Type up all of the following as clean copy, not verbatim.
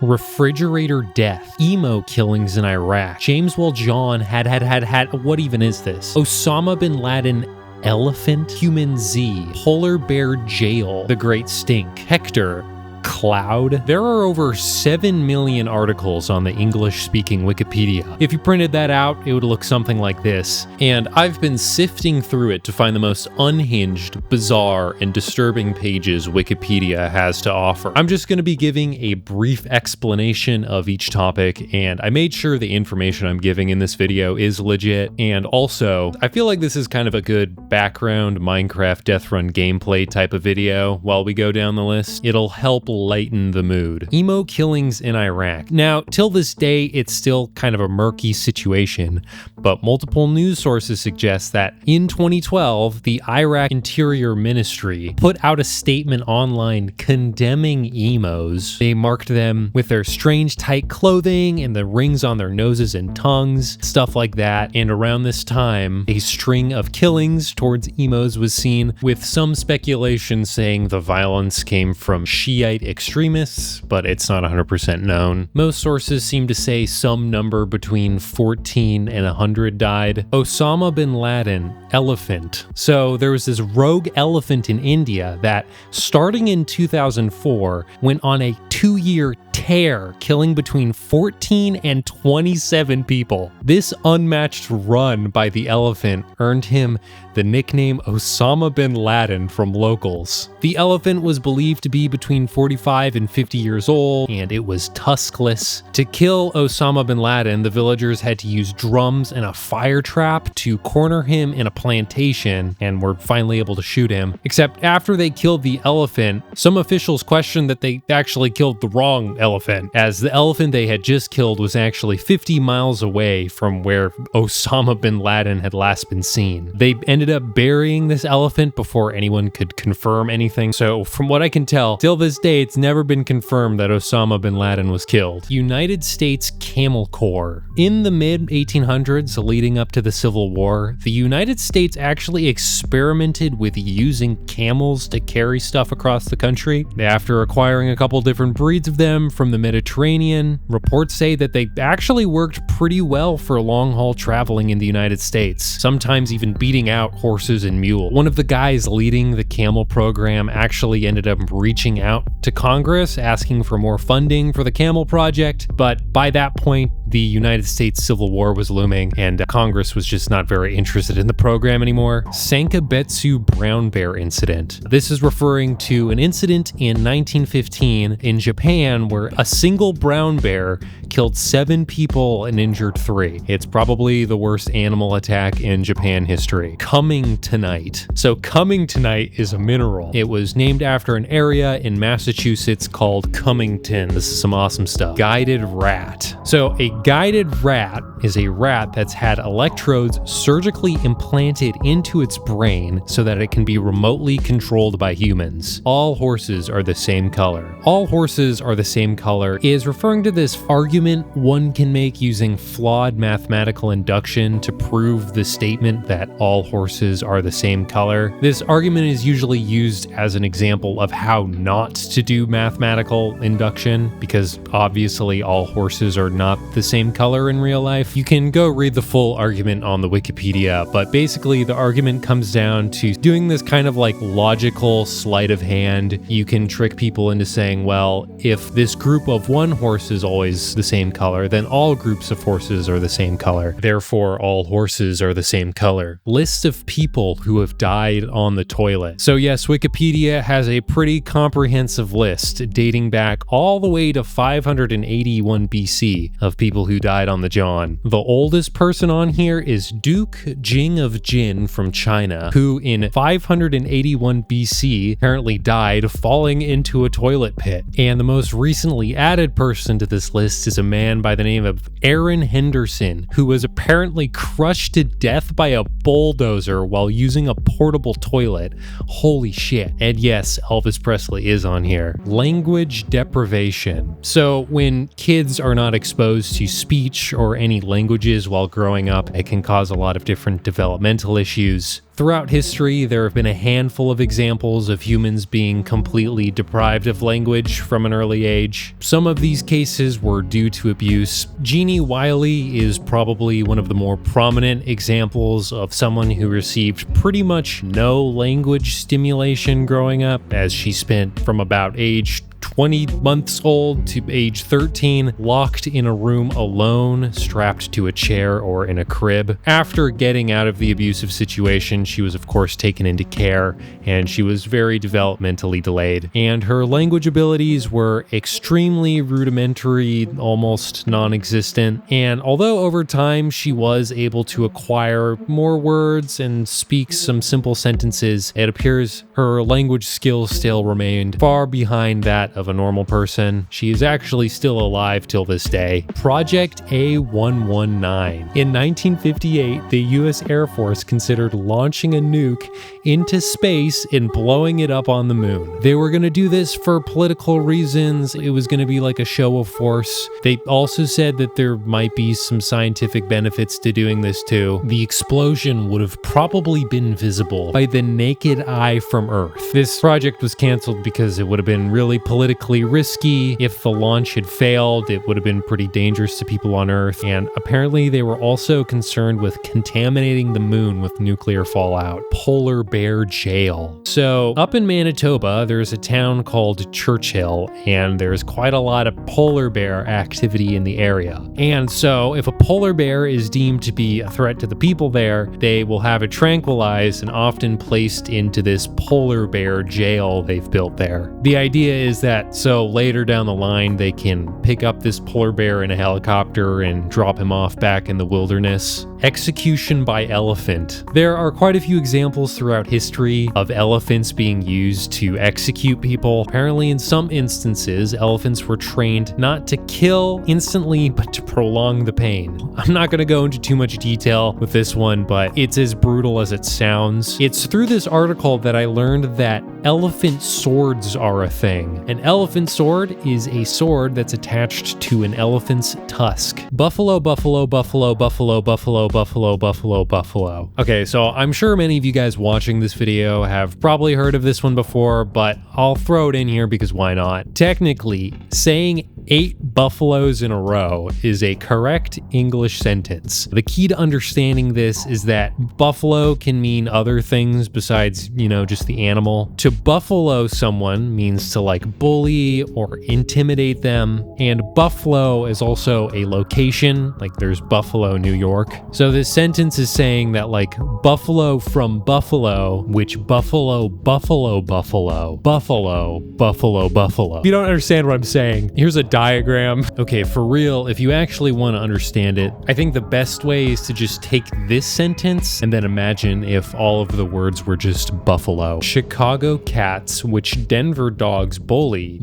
refrigerator death, emo killings in Iraq, James Well John had, what even is this? Osama bin Laden elephant, human Z, polar bear jail, the great stink, Hector, cloud. There are over 7 million articles on the English-speaking Wikipedia. If you printed that out, it would look something like this. And I've been sifting through it to find the most unhinged, bizarre, and disturbing pages Wikipedia has to offer. I'm just going to be giving a brief explanation of each topic, and I made sure the information I'm giving in this video is legit. And also, I feel like this is kind of a good background Minecraft Death Run gameplay type of video while we go down the list. It'll help lighten the mood. Emo killings in Iraq. Now, till this day, it's still kind of a murky situation, but multiple news sources suggest that in 2012, the Iraq Interior Ministry put out a statement online condemning emos. They marked them with their strange tight clothing and the rings on their noses and tongues, stuff like that. And around this time, a string of killings towards emos was seen, with some speculation saying the violence came from Shiite extremists, but it's not 100% known. Most sources seem to say some number between 14 and 100 died. Osama bin Laden, elephant. So there was this rogue elephant in India that, starting in 2004, went on a 2-year tear, killing between 14 and 27 people. This unmatched run by the elephant earned him the nickname Osama bin Laden from locals. The elephant was believed to be between 45 and 50 years old, and it was tuskless. To kill Osama bin Laden, the villagers had to use drums and a fire trap to corner him in a plantation, and were finally able to shoot him. Except after they killed the elephant, some officials questioned that they actually killed the wrong elephant, as the elephant they had just killed was actually 50 miles away from where Osama bin Laden had last been seen. They ended up burying this elephant before anyone could confirm anything. So from what I can tell, till this day, it's never been confirmed that Osama bin Laden was killed. United States Camel Corps. In the mid-1800s, leading up to the Civil War, the United States actually experimented with using camels to carry stuff across the country. After acquiring a couple different breeds of them from the Mediterranean, reports say that they actually worked pretty well for long-haul traveling in the United States, sometimes even beating out horses and mules. One of the guys leading the camel program actually ended up reaching out to Congress asking for more funding for the camel project, but by that point, the United States Civil War was looming, and Congress was just not very interested in the program anymore. Sankabetsu brown bear incident. This is referring to an incident in 1915 in Japan where a single brown bear killed 7 people and injured 3. It's probably the worst animal attack in Japan history. Coming tonight. So coming tonight is a mineral. It was named after an area in Massachusetts called Cummington. This is some awesome stuff. Guided rat. So a guided rat is a rat that's had electrodes surgically implanted into its brain so that it can be remotely controlled by humans. All horses are the same color. All horses are the same color is referring to this argument one can make using flawed mathematical induction to prove the statement that all horses are the same color. This argument is usually used as an example of how not to do mathematical induction, because obviously all horses are not the same color in real life. You can go read the full argument on the Wikipedia, but basically the argument comes down to doing this kind of like logical sleight of hand. You can trick people into saying, well, if this group of one horse is always the same color, then all groups of horses are the same color. Therefore, all horses are the same color. List of people who have died on the toilet. So yes, Wikipedia has a pretty comprehensive list dating back all the way to 581 BC of people who died on the John. The oldest person on here is Duke Jing of Jin from China, who in 581 BC apparently died falling into a toilet pit. And the most recently added person to this list is a man by the name of Aaron Henderson, who was apparently crushed to death by a bulldozer while using a portable toilet. Holy shit. And yes, Elvis Presley is on here. Language deprivation. So when kids are not exposed to use speech or any languages while growing up. It can cause a lot of different developmental issues. Throughout history, there have been a handful of examples of humans being completely deprived of language from an early age. Some of these cases were due to abuse. Jeannie Wiley is probably one of the more prominent examples of someone who received pretty much no language stimulation growing up, as she spent from about age 20 months old to age 13, locked in a room alone, strapped to a chair or in a crib. After getting out of the abusive situation, she was of course taken into care, and she was very developmentally delayed. And her language abilities were extremely rudimentary, almost non-existent. And although over time she was able to acquire more words and speak some simple sentences, it appears her language skills still remained far behind that of a normal person. She is actually still alive till this day. Project A119. In 1958, the US Air Force considered launching a nuke into space and blowing it up on the moon. They were going to do this for political reasons. It was going to be like a show of force. They also said that there might be some scientific benefits to doing this too. The explosion would have probably been visible by the naked eye from Earth. This project was canceled because it would have been really politically risky. If the launch had failed, it would have been pretty dangerous to people on Earth, and apparently they were also concerned with contaminating the moon with nuclear fallout. Polar Bear Jail. So up in Manitoba, there's a town called Churchill, and there's quite a lot of polar bear activity in the area. And so if a polar bear is deemed to be a threat to the people there, they will have it tranquilized and often placed into this polar bear jail they've built there. The idea is that so later down the line, they can pick up this polar bear in a helicopter and drop him off back in the wilderness. Execution by elephant. There are quite a few examples throughout history of elephants being used to execute people. Apparently, in some instances, elephants were trained not to kill instantly, but to prolong the pain. I'm not going to go into too much detail with this one, but it's as brutal as it sounds. It's through this article that I learned that elephant swords are a thing. An elephant sword is a sword that's attached to an elephant's tusk. Buffalo, buffalo, buffalo, buffalo, buffalo, buffalo, buffalo, buffalo. Okay, so I'm sure many of you guys watching this video have probably heard of this one before, but I'll throw it in here because why not? Technically, saying 8 buffaloes in a row is a correct English sentence. The key to understanding this is that buffalo can mean other things besides, just the animal. To buffalo someone means to like bully or intimidate them, and buffalo is also a location, like there's Buffalo, New York. So this sentence is saying that like buffalo from Buffalo, which buffalo, buffalo, buffalo, buffalo, buffalo, buffalo. If you don't understand what I'm saying, here's a diagram. Okay, for real, if you actually want to understand it, I think the best way is to just take this sentence and then imagine if all of the words were just buffalo. Chicago cats, which Denver dogs bully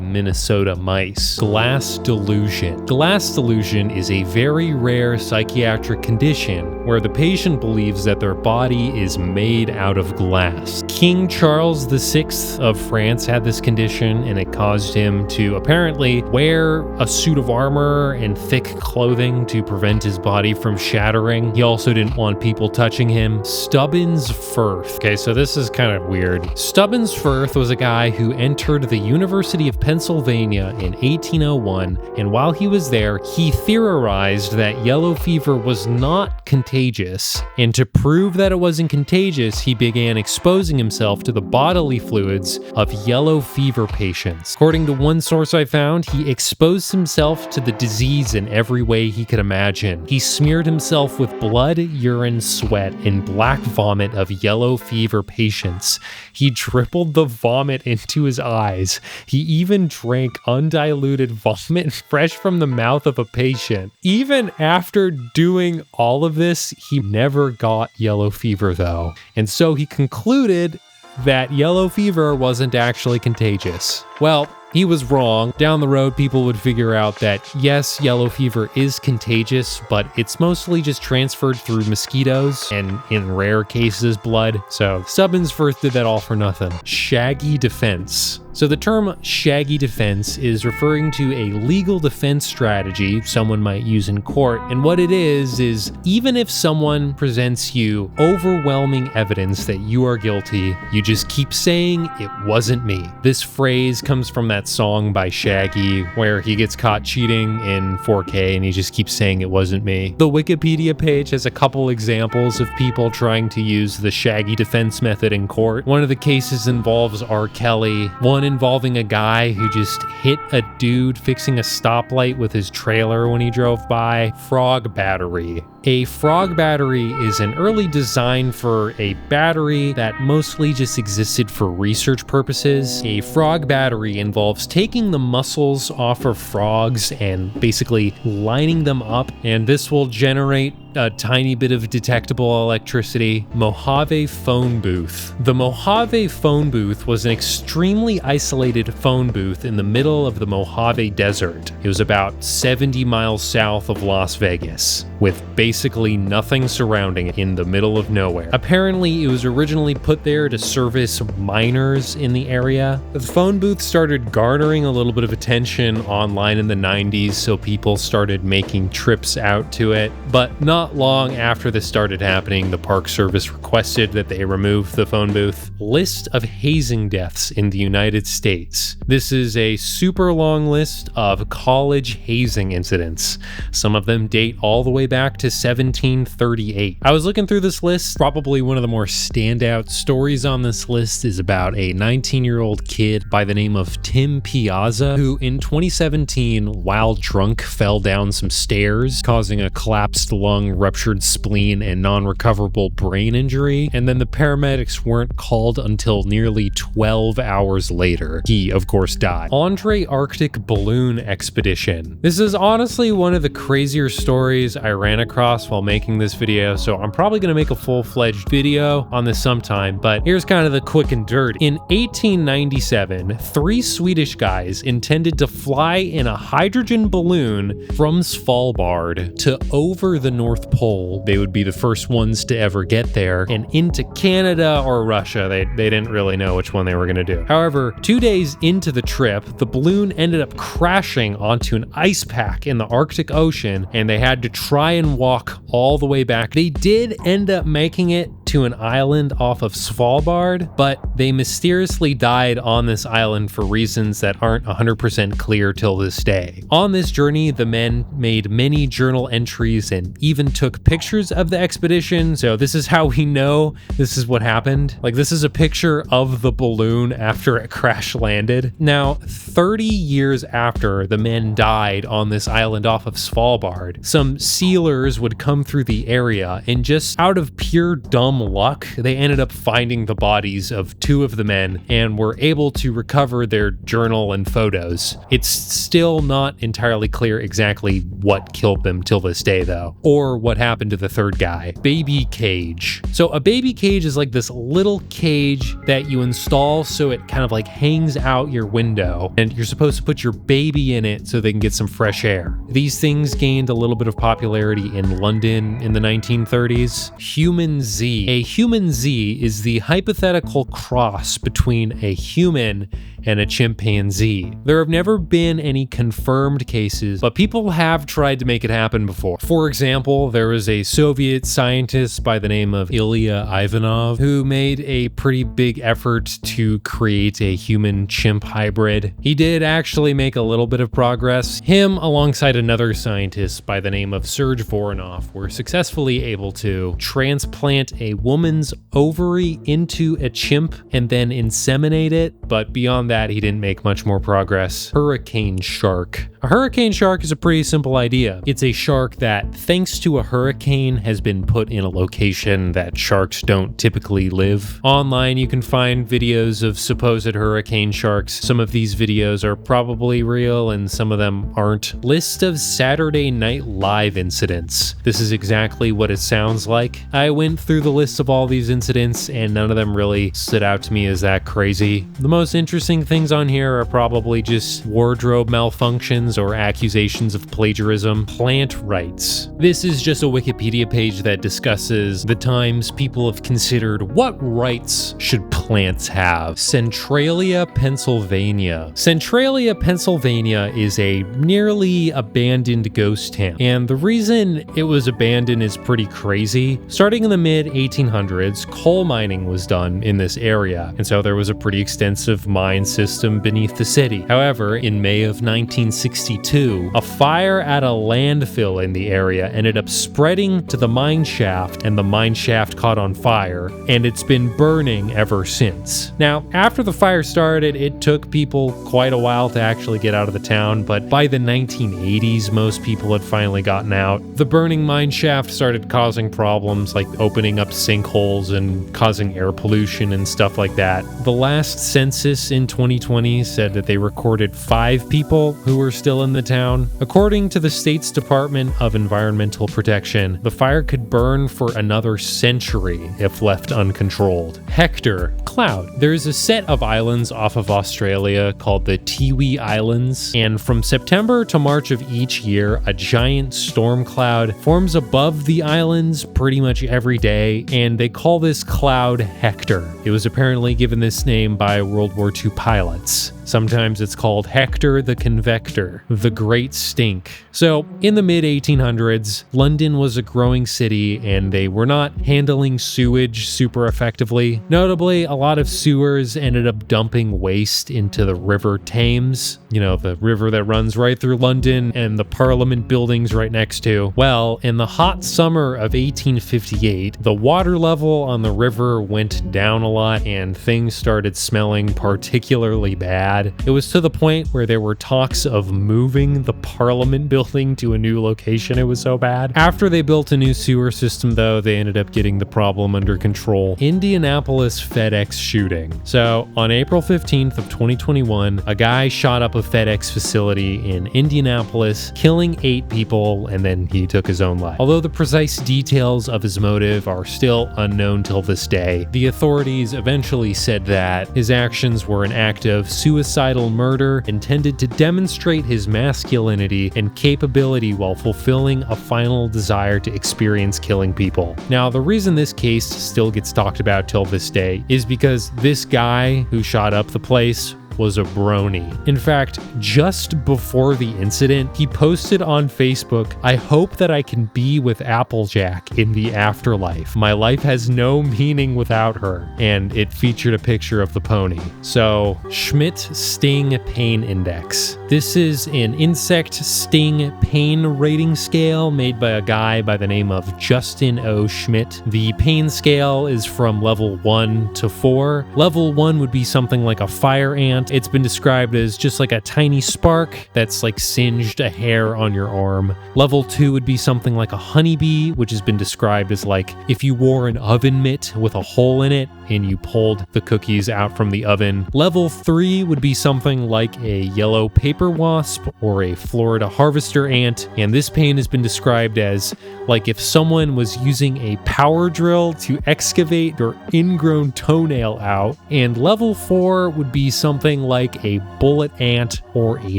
Minnesota mice. Glass delusion. Glass delusion is a very rare psychiatric condition where the patient believes that their body is made out of glass. King Charles VI of France had this condition, and it caused him to apparently wear a suit of armor and thick clothing to prevent his body from shattering. He also didn't want people touching him. Stubbins Firth. Okay, so this is kind of weird. Stubbins Firth was a guy who entered the University of Pennsylvania in 1801, and while he was there, he theorized that yellow fever was not contagious, and to prove that it wasn't contagious, he began exposing himself to the bodily fluids of yellow fever patients. According to one source I found, he exposed himself to the disease in every way he could imagine. He smeared himself with blood, urine, sweat, and black vomit of yellow fever patients. He dribbled the vomit into his eyes. He even drank undiluted vomit fresh from the mouth of a patient. Even after doing all of this, he never got yellow fever though. And so he concluded that yellow fever wasn't actually contagious. Well, he was wrong. Down the road, people would figure out that yes, yellow fever is contagious, but it's mostly just transferred through mosquitoes and in rare cases, blood. So Stubbins Firth did that all for nothing. Shaggy defense. So the term shaggy defense is referring to a legal defense strategy someone might use in court, and what it is even if someone presents you overwhelming evidence that you are guilty, you just keep saying, "It wasn't me." This phrase comes from that song by Shaggy where he gets caught cheating in 4K and he just keeps saying, "It wasn't me." The Wikipedia page has a couple examples of people trying to use the Shaggy defense method in court. One of the cases involves R. Kelly, one involving a guy who just hit a dude fixing a stoplight with his trailer when he drove by. Frog battery. A frog battery is an early design for a battery that mostly just existed for research purposes. A frog battery involves taking the muscles off of frogs and basically lining them up, and this will generate a tiny bit of detectable electricity. Mojave phone booth. The Mojave phone booth was an extremely isolated phone booth in the middle of the Mojave Desert. It was about 70 miles south of Las Vegas, with basically nothing surrounding it in the middle of nowhere. Apparently, it was originally put there to service miners in the area. The phone booth started garnering a little bit of attention online in the 90s, so people started making trips out to it, but not long after this started happening, the Park Service requested that they remove the phone booth. List of hazing deaths in the United States. This is a super long list of college hazing incidents. Some of them date all the way back to 1738. I was looking through this list. Probably one of the more standout stories on this list is about a 19-year-old kid by the name of Tim Piazza, who in 2017, while drunk, fell down some stairs, causing a collapsed lung, ruptured spleen, and non-recoverable brain injury, and then the paramedics weren't called until nearly 12 hours later. He, of course, died. Andre Arctic Balloon Expedition. This is honestly one of the crazier stories I ran across while making this video, so I'm probably going to make a full-fledged video on this sometime, but here's kind of the quick and dirt. In 1897, 3 Swedish guys intended to fly in a hydrogen balloon from Svalbard to over the North Pole. They would be the first ones to ever get there, and into Canada or Russia. They didn't really know which one they were going to do. However, 2 days into the trip, the balloon ended up crashing onto an ice pack in the Arctic Ocean, and they had to try and walk all the way back. They did end up making it to an island off of Svalbard, but they mysteriously died on this island for reasons that aren't 100% clear till this day. On this journey, the men made many journal entries and even took pictures of the expedition, so this is how we know this is what happened. Like, this is a picture of the balloon after it crash landed. Now, 30 years after the men died on this island off of Svalbard, some sealers would come through the area, and just out of pure dumb luck, they ended up finding the bodies of 2 of the men and were able to recover their journal and photos. It's still not entirely clear exactly what killed them till this day, though, or what happened to the 3rd guy. Baby cage. So a baby cage is like this little cage that you install so it kind of like hangs out your window, and you're supposed to put your baby in it so they can get some fresh air. These things gained a little bit of popularity in London in the 1930s. Human Z. A human Z is the hypothetical cross between a human and a chimpanzee. There have never been any confirmed cases, but people have tried to make it happen before. For example, there was a Soviet scientist by the name of Ilya Ivanov who made a pretty big effort to create a human-chimp hybrid. He did actually make a little bit of progress. Him, alongside another scientist by the name of Sergei Voronov, were successfully able to transplant a woman's ovary into a chimp and then inseminate it, but beyond that, he didn't make much more progress. Hurricane shark. A hurricane shark is a pretty simple idea. It's a shark that, thanks to a hurricane, has been put in a location that sharks don't typically live. Online, you can find videos of supposed hurricane sharks. Some of these videos are probably real and some of them aren't. List of Saturday Night Live incidents. This is exactly what it sounds like. I went through the list of all these incidents and none of them really stood out to me as that crazy. The most interesting things on here are probably just wardrobe malfunctions citations or accusations of plagiarism. Plant rights. This is just a Wikipedia page that discusses the times people have considered what rights should plants have. Centralia, Pennsylvania. Centralia, Pennsylvania is a nearly abandoned ghost town, and the reason it was abandoned is pretty crazy. Starting in the mid-1800s, coal mining was done in this area, and so there was a pretty extensive mine system beneath the city. However, in May of 1962, a fire at a landfill in the area ended up spreading to the mine shaft, and the mine shaft caught on fire, and it's been burning ever since. Now, after the fire started, it took people quite a while to actually get out of the town, but by the 1980s, most people had finally gotten out. The burning mine shaft started causing problems like opening up sinkholes and causing air pollution and stuff like that. The last census in 2020 said that they recorded 5 people who were still in the town. According to the state's Department of Environmental Protection, the fire could burn for another century if left uncontrolled. Hector, cloud. There's a set of islands off of Australia called the Tiwi Islands, and from September to March of each year, a giant storm cloud forms above the islands pretty much every day, and they call this cloud Hector. It was apparently given this name by World War II pilots. Sometimes it's called Hector the Convector, the Great Stink. So, in the mid-1800s, London was a growing city, and they were not handling sewage super effectively. Notably, a lot of sewers ended up dumping waste into the River Thames, the river that runs right through London and the Parliament buildings right next to. Well, in the hot summer of 1858, the water level on the river went down a lot, and things started smelling particularly bad. It was to the point where there were talks of moving the Parliament building to a new location. It was so bad. After they built a new sewer system, though, they ended up getting the problem under control. Indianapolis FedEx shooting. So, on April 15th of 2021, a guy shot up a FedEx facility in Indianapolis, killing 8 people, and then he took his own life. Although the precise details of his motive are still unknown till this day, the authorities eventually said that his actions were an act of suicidal murder intended to demonstrate his masculinity and capability while fulfilling a final desire to experience killing people. Now, the reason this case still gets talked about till this day is because this guy who shot up the place was a brony. In fact, just before the incident, he posted on Facebook, "I hope that I can be with Applejack in the afterlife. My life has no meaning without her." And it featured a picture of the pony. So, Schmidt Sting Pain Index. This is an insect sting pain rating scale made by a guy by the name of Justin O. Schmidt. The pain scale is from level 1 to 4. Level 1 would be something like a fire ant. It's been described as just like a tiny spark that's like singed a hair on your arm. Level 2 would be something like a honeybee, which has been described as like if you wore an oven mitt with a hole in it and you pulled the cookies out from the oven. Level 3 would be something like a yellow paper wasp or a Florida harvester ant, and this pain has been described as like if someone was using a power drill to excavate your ingrown toenail out. And level 4 would be something like a bullet ant or a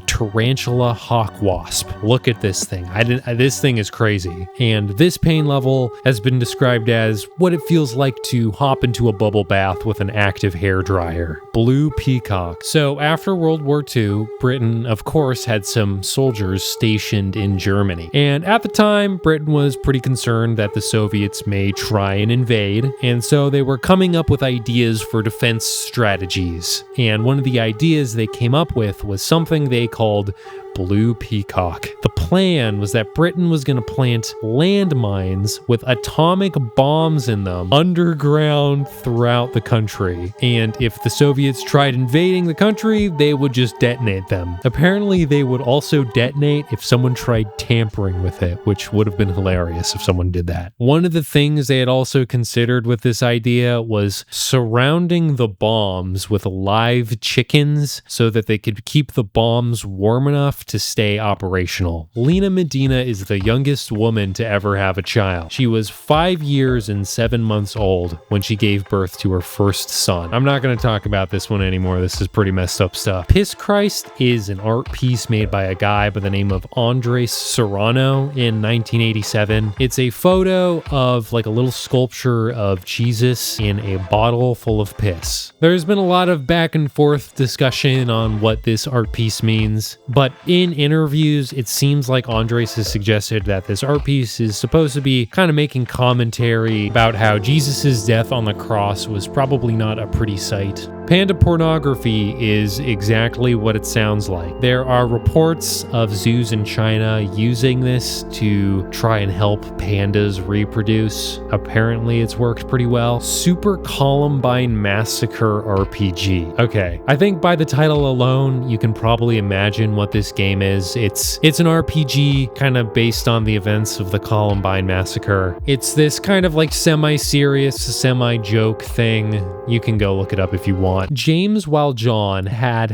tarantula hawk wasp. Look at this thing. This thing is crazy. And this pain level has been described as what it feels like to hop into a bubble bath with an active hairdryer. Blue peacock. So after World War II, Britain, of course, had some soldiers stationed in Germany. And at the time, Britain was pretty concerned that the Soviets may try and invade. And so they were coming up with ideas for defense strategies. And one of the ideas they came up with was something they called Blue Peacock. The plan was that Britain was going to plant landmines with atomic bombs in them underground throughout the country. And if the Soviets tried invading the country, they would just detonate them. Apparently, they would also detonate if someone tried tampering with it, which would have been hilarious if someone did that. One of the things they had also considered with this idea was surrounding the bombs with live chickens so that they could keep the bombs warm enough enough to stay operational. Lena Medina is the youngest woman to ever have a child. She was 5 years and 7 months old when she gave birth to her first son. I'm not going to talk about this one anymore. This is pretty messed up stuff. Piss Christ is an art piece made by a guy by the name of Andres Serrano in 1987. It's a photo of like a little sculpture of Jesus in a bottle full of piss. There's been a lot of back and forth discussion on what this art piece means, but in interviews, it seems like Andres has suggested that this art piece is supposed to be kind of making commentary about how Jesus's death on the cross was probably not a pretty sight. Panda pornography is exactly what it sounds like. There are reports of zoos in China using this to try and help pandas reproduce. Apparently it's worked pretty well. Super Columbine Massacre RPG. Okay, I think by the title alone, you can probably imagine what this game is. It's an RPG kind of based on the events of the Columbine Massacre. It's this kind of like semi-serious, semi-joke thing. You can go look it up if you want. James Valjean had a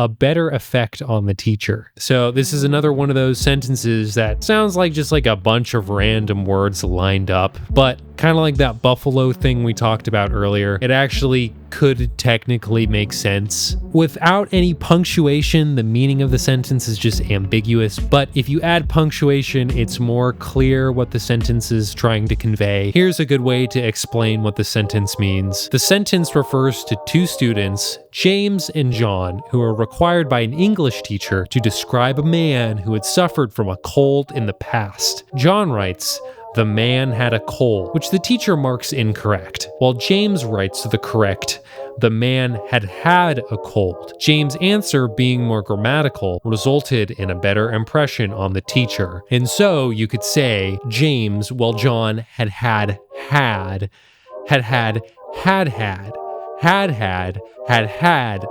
better effect on the teacher. So this is another one of those sentences that sounds like just like a bunch of random words lined up, but kind of like that buffalo thing we talked about earlier. It actually could technically make sense. Without any punctuation, the meaning of the sentence is just ambiguous, but if you add punctuation, it's more clear what the sentence is trying to convey. Here's a good way to explain what the sentence means. The sentence refers to two students, James and John, who are required by an English teacher to describe a man who had suffered from a cold in the past. John writes, "The man had a cold," which the teacher marks incorrect, while James writes the correct, "The man had a cold." James' answer, being more grammatical, resulted in a better impression on the teacher. And so you could say James, while John had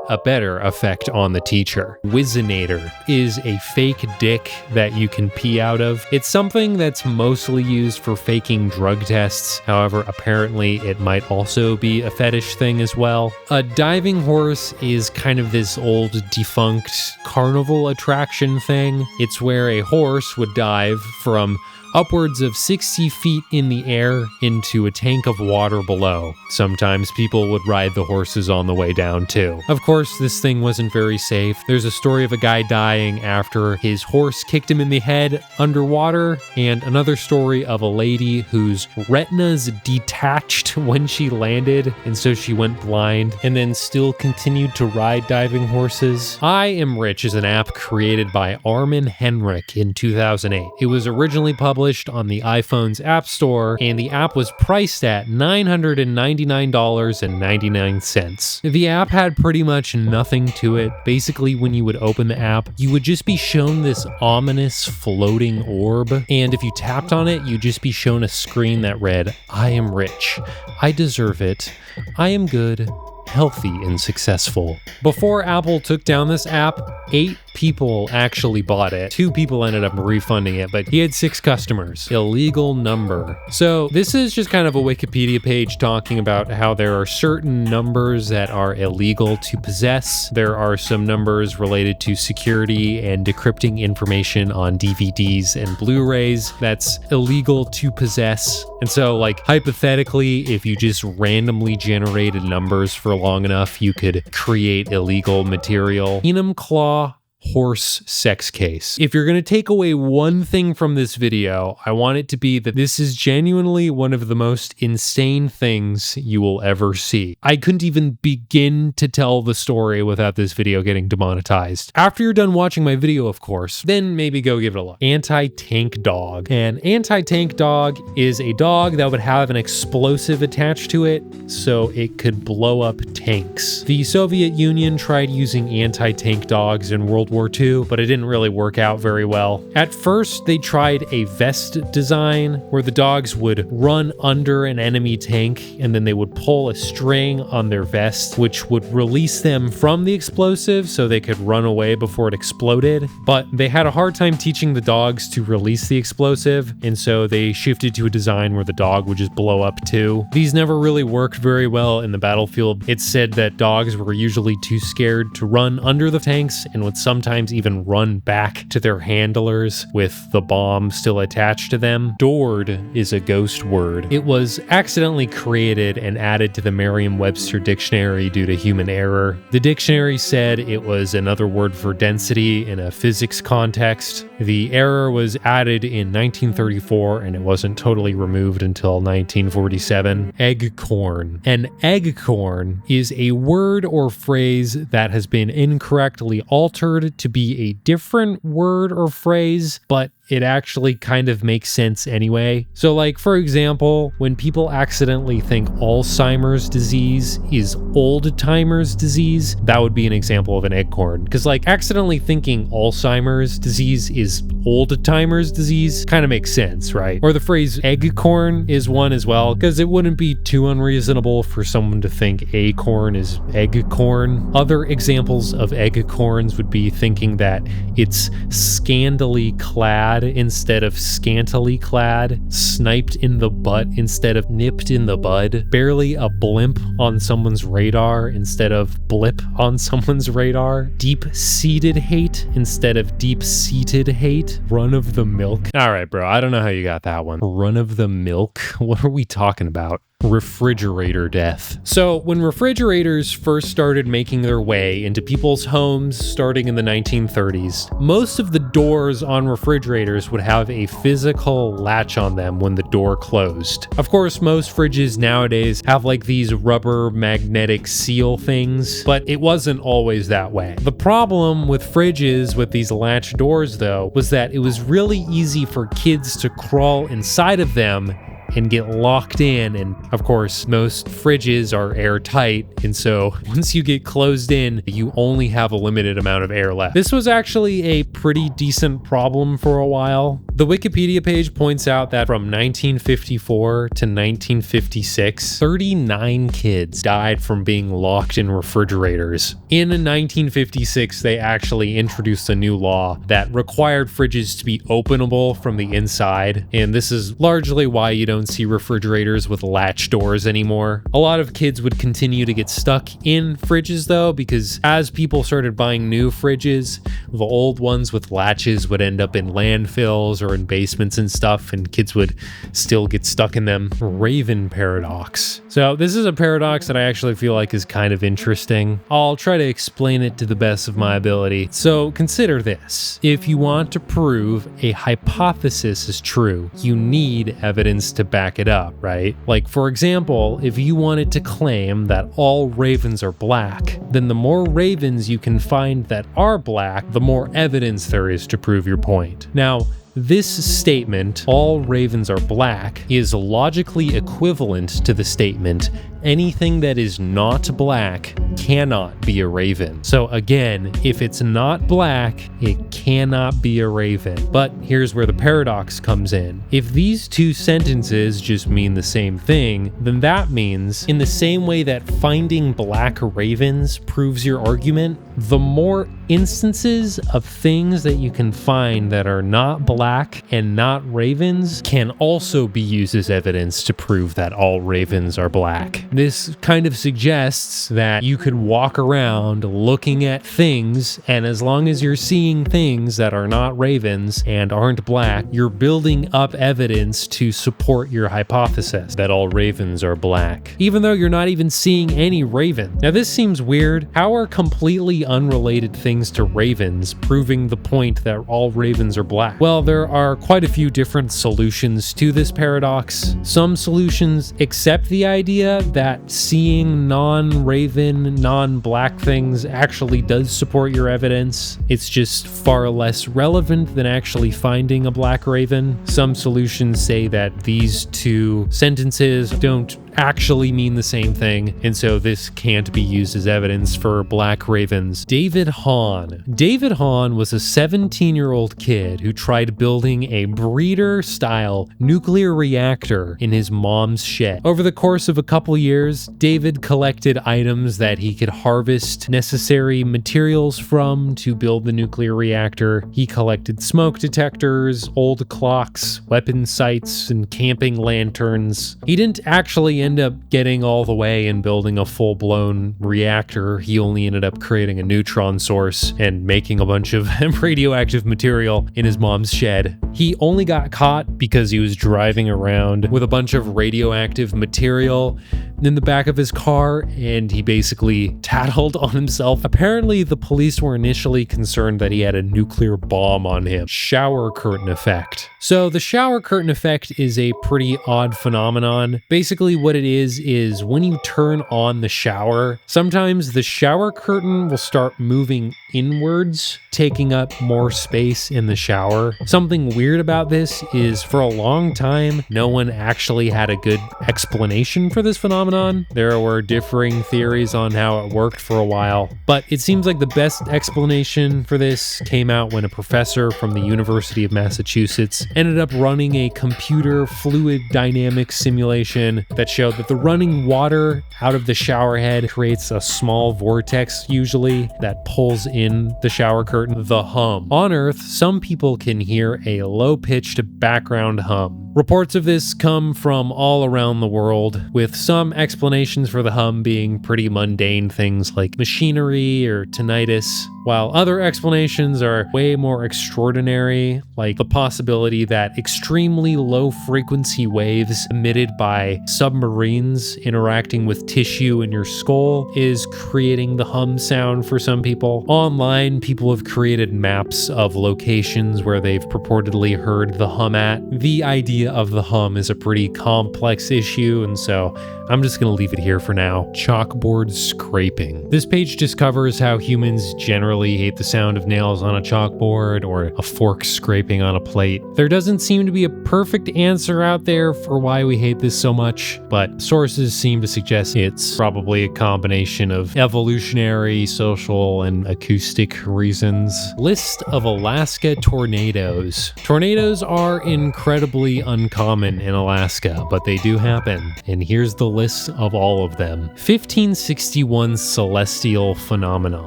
a better effect on the teacher. Wizinator is a fake dick that you can pee out of. It's something that's mostly used for faking drug tests. However, apparently it might also be a fetish thing as well. A diving horse is kind of this old defunct carnival attraction thing. It's where a horse would dive from upwards of 60 feet in the air into a tank of water below. Sometimes people would ride the horses on the way down too. Of course, this thing wasn't very safe. There's a story of a guy dying after his horse kicked him in the head underwater, and another story of a lady whose retinas detached when she landed, and so she went blind and then still continued to ride diving horses. I Am Rich is an app created by Armin Henrik in 2008. It was originally published on the iPhone's App Store, and the app was priced at $999.99. The app had pretty much nothing to it. Basically, when you would open the app, you would just be shown this ominous floating orb, and if you tapped on it, you'd just be shown a screen that read, "I am rich. I deserve it. I am good, healthy, and successful." Before Apple took down this app, 8 people actually bought it. 2 people ended up refunding it, but he had 6 customers. Illegal number. So this is just kind of a Wikipedia page talking about how there are certain numbers that are illegal to possess. There are some numbers related to security and decrypting information on DVDs and Blu-rays that's illegal to possess. And so, like, hypothetically, if you just randomly generated numbers for long enough, you could create illegal material. Enum Claw horse sex case. If you're going to take away one thing from this video, I want it to be that this is genuinely one of the most insane things you will ever see. I couldn't even begin to tell the story without this video getting demonetized. After you're done watching my video, of course, then maybe go give it a look. Anti-tank dog. An anti-tank dog is a dog that would have an explosive attached to it so it could blow up tanks. The Soviet Union tried using anti-tank dogs in World War War II, but it didn't really work out very well. At first, they tried a vest design where the dogs would run under an enemy tank and then they would pull a string on their vest, which would release them from the explosive so they could run away before it exploded. But they had a hard time teaching the dogs to release the explosive, and so they shifted to a design where the dog would just blow up too. These never really worked very well in the battlefield. It's said that dogs were usually too scared to run under the tanks and would sometimes even run back to their handlers with the bomb still attached to them. Dord is a ghost word. It was accidentally created and added to the Merriam-Webster dictionary due to human error. The dictionary said it was another word for density in a physics context. The error was added in 1934 and it wasn't totally removed until 1947. Eggcorn. An eggcorn is a word or phrase that has been incorrectly altered to be a different word or phrase, but it actually kind of makes sense anyway. So like, for example, when people accidentally think Alzheimer's disease is old-timers disease, that would be an example of an eggcorn. Because like accidentally thinking Alzheimer's disease is old-timers disease kind of makes sense, right? Or the phrase eggcorn is one as well, because it wouldn't be too unreasonable for someone to think acorn is eggcorn. Other examples of eggcorns would be thinking that it's scantily clad instead of scantily clad, sniped in the butt instead of nipped in the bud, barely a blimp on someone's radar instead of blip on someone's radar, deep-seated hate instead of deep-seated hate, run of the milk. All right, bro, I don't know how you got that one. Run of the milk? What are we talking about? Refrigerator death. So when refrigerators first started making their way into people's homes starting in the 1930s, most of the doors on refrigerators would have a physical latch on them when the door closed. Of course, most fridges nowadays have like these rubber magnetic seal things, but it wasn't always that way. The problem with fridges with these latch doors though was that it was really easy for kids to crawl inside of them and get locked in, and of course most fridges are airtight, and so once you get closed in you only have a limited amount of air left. This was actually a pretty decent problem for a while. The Wikipedia page points out that from 1954 to 1956, 39 kids died from being locked in refrigerators. In 1956 they actually introduced a new law that required fridges to be openable from the inside, and this is largely why you don't see refrigerators with latch doors anymore. A lot of kids would continue to get stuck in fridges though, because as people started buying new fridges, the old ones with latches would end up in landfills or in basements and stuff, and kids would still get stuck in them. Raven paradox. So this is a paradox that I actually feel like is kind of interesting. I'll try to explain it to the best of my ability. So consider this. If you want to prove a hypothesis is true, you need evidence to back it up, right? Like, for example, if you wanted to claim that all ravens are black, then the more ravens you can find that are black, the more evidence there is to prove your point. Now, this statement, all ravens are black, is logically equivalent to the statement, anything that is not black cannot be a raven. So again, if it's not black, it cannot be a raven. But here's where the paradox comes in. If these two sentences just mean the same thing, then that means, in the same way that finding black ravens proves your argument, the more instances of things that you can find that are not black and not ravens can also be used as evidence to prove that all ravens are black. This kind of suggests that you could walk around looking at things, and as long as you're seeing things that are not ravens and aren't black, you're building up evidence to support your hypothesis that all ravens are black, even though you're not even seeing any raven. Now this seems weird. How are completely unrelated things to ravens proving the point that all ravens are black? Well, there are quite a few different solutions to this paradox. Some solutions accept the idea that seeing non-raven, non-black things actually does support your evidence. It's just far less relevant than actually finding a black raven. Some solutions say that these two sentences don't actually mean the same thing, and so this can't be used as evidence for black ravens. David Hahn. David Hahn was a 17-year-old kid who tried building a breeder-style nuclear reactor in his mom's shed. Over the course of a couple years, David collected items that he could harvest necessary materials from to build the nuclear reactor. He collected smoke detectors, old clocks, weapon sights, and camping lanterns. He didn't actually end up getting all the way and building a full-blown reactor. He only ended up creating a neutron source and making a bunch of radioactive material in his mom's shed. He only got caught because he was driving around with a bunch of radioactive material in the back of his car, and he basically tattled on himself. Apparently, the police were initially concerned that he had a nuclear bomb on him. Shower curtain effect. So the shower curtain effect is a pretty odd phenomenon. Basically what it is when you turn on the shower, sometimes the shower curtain will start moving inwards, taking up more space in the shower. Something weird about this is for a long time, no one actually had a good explanation for this phenomenon. There were differing theories on how it worked for a while, but it seems like the best explanation for this came out when a professor from the University of Massachusetts ended up running a computer fluid dynamics simulation that showed that the running water out of the shower head creates a small vortex usually that pulls in the shower curtain. The hum. On Earth, some people can hear a low-pitched background hum. Reports of this come from all around the world, with some explanations for the hum being pretty mundane things like machinery or tinnitus, while other explanations are way more extraordinary, like the possibility that extremely low frequency waves emitted by submarines interacting with tissue in your skull is creating the hum sound for some people. Online, people have created maps of locations where they've purportedly heard the hum at. The idea of the hum is a pretty complex issue, and so I'm just going to leave it here for now. Chalkboard scraping. This page just covers how humans generally hate the sound of nails on a chalkboard or a fork scraping on a plate. There doesn't seem to be a perfect answer out there for why we hate this so much, but sources seem to suggest it's probably a combination of evolutionary, social, and acoustic reasons. List of Alaska tornadoes. Tornadoes are incredibly uncommon in Alaska, but they do happen, and here's the list of all of them. 1561 celestial phenomena.